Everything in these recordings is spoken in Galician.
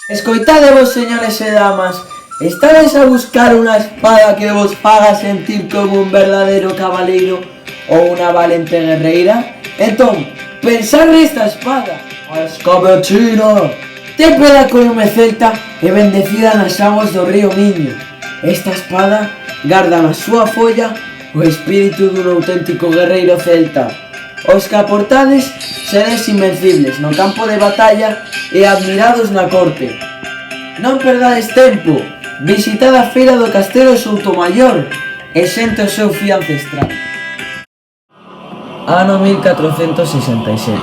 Escoitadevos, señores e damas, estades a buscar unha espada que vos faga sentir como un verdadeiro cabaleiro ou unha valente guerreira? Entón, pensad nesta espada, a escabechina, tépela con lume celta e bendecida nas aguas do río Miño. Esta espada garda na súa folla o espírito dun auténtico guerreiro celta. Os que a portades sereis invencibles no campo de batalla e admirados na corte. Non perdades tempo, visitad a feira do Castelo de Soutomaior e xente o seu fío ancestral. Ano 1467.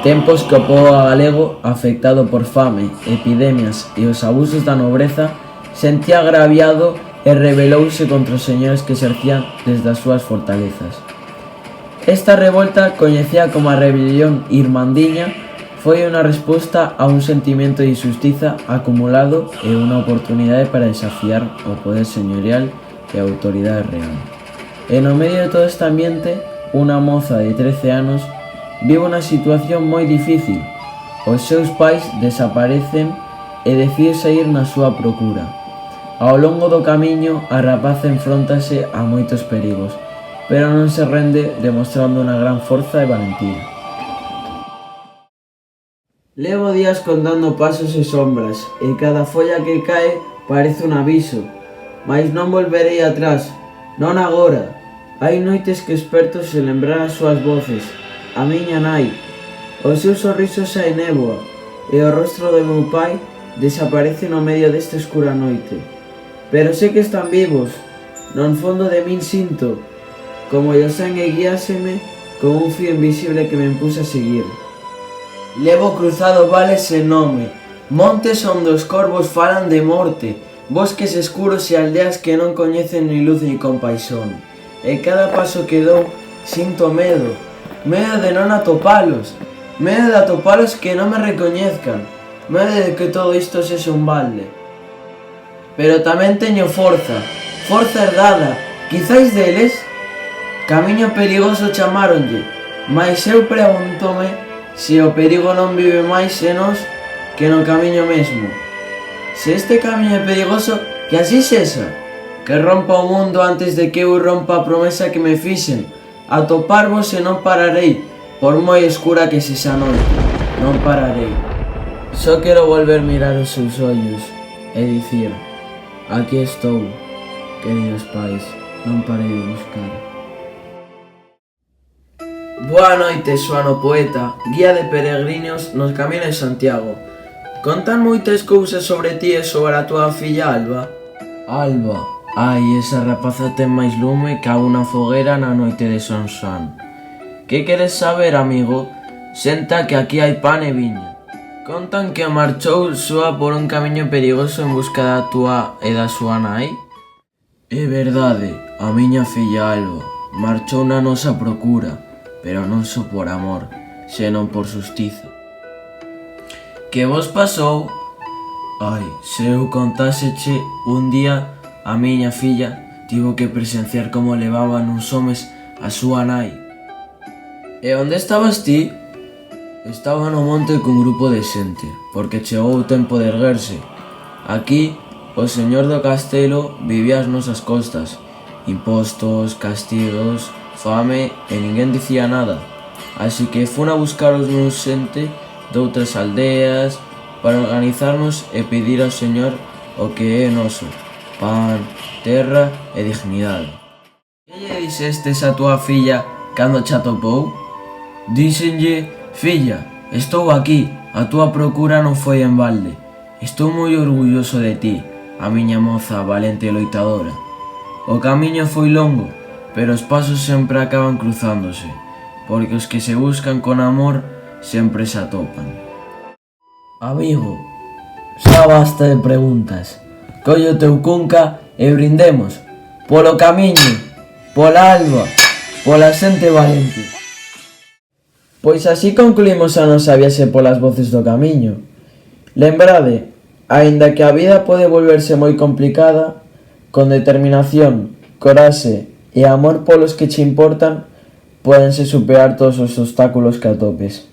Tempos que o pobo galego, afectado por fame, epidemias e os abusos da nobreza, sentía agraviado e rebelouse contra os señores que exercían desde as súas fortalezas. Esta revolta, coñecida como a Rebelión Irmandiña, foi unha resposta a un sentimento de injustiza acumulado e unha oportunidade para desafiar o poder señorial e a autoridade real. E no medio de todo este ambiente, unha moza de 13 anos vive unha situación moi difícil. Os seus pais desaparecen e decide sair na súa procura. Ao longo do camiño, a rapaza enfróntase a moitos perigos, pero non se rende, demostrando unha gran forza e valentía. Levo días contando pasos e sombras, e cada folla que cae parece un aviso, mais non volverei atrás, non agora. Hai noites que esperto sen lembrar as súas voces, a miña nai, o seu sorriso sae néboa, e o rostro do meu pai desaparece no medio desta escura noite. Pero sei que están vivos, no fondo de min sinto como o sangue guíaseme con un fío invisible que me empuxa a seguir. Levo cruzado vales sen nome, montes onde os corvos falan de morte, bosques escuros e aldeas que non coñecen ni luz ni compaixón. E cada paso que dou sinto medo, medo de non atopalos, medo de atopalos que non me recoñezcan, medo de que todo isto sexa un balde. Pero tamén teño forza herdada, quizáis deles. Camiño perigoso chamaronlle, mais eu pregúntome se o perigo non vive máis en nós que no camiño mesmo. Se este camiño é perigoso, que así sexa, que rompa o mundo antes de que eu rompa a promesa que me fixen, atoparvos e non pararei, por moi escura que sexa a noite, non pararei. Só quero volver mirar os seus ollos e dicir: aquí estou, queridos pais, non parei de buscar. Boa noite, Xoano Poeta, guía de peregrinos nos camiños de Santiago. Contan moitas cousas sobre ti e sobre a túa filla Alba. Alba, ai, esa rapaza ten máis lume que a unha fogueira na noite de Son Xoán. Que queres saber, amigo? Senta que aquí hai pan e viña. Contan que marchou súa por un camiño perigoso en busca da túa e da súa nai? É verdade, a miña filla Alba marchou na nosa procura, pero non só por amor, senón por xustiza. Que vos pasou? Ai, se eu contáseche, un día a miña filla tivo que presenciar como levaban uns homes a súa nai. E onde estabas ti? Estaba no monte cun grupo de xente, porque chegou o tempo de erguerse. Aquí, o señor do castelo vivía ás nosas costas. Impostos, castigos, fame e ninguén dicía nada. Así que fun a buscar os meus xente de outras aldeas para organizarnos e pedir ao señor o que é noso: pan, terra e dignidade. Que lle dixestes a túa filla cando che atopou? Díxenlle: filla, estou aquí, a túa procura non foi en balde. Estou moi orgulloso de ti, a miña moza valente e loitadora. O camiño foi longo, pero os pasos sempre acaban cruzándose, porque os que se buscan con amor sempre se atopan. Amigo, xa basta de preguntas. Colle o teu cunca e brindemos polo camiño, pola Alba, pola xente valente. Pois así concluímos a nosa viaxe polas voces do camiño. Lembrade, aínda que a vida pode volverse moi complicada, con determinación, coraxe e amor polos que che importan, pódense superar todos os obstáculos que atopes.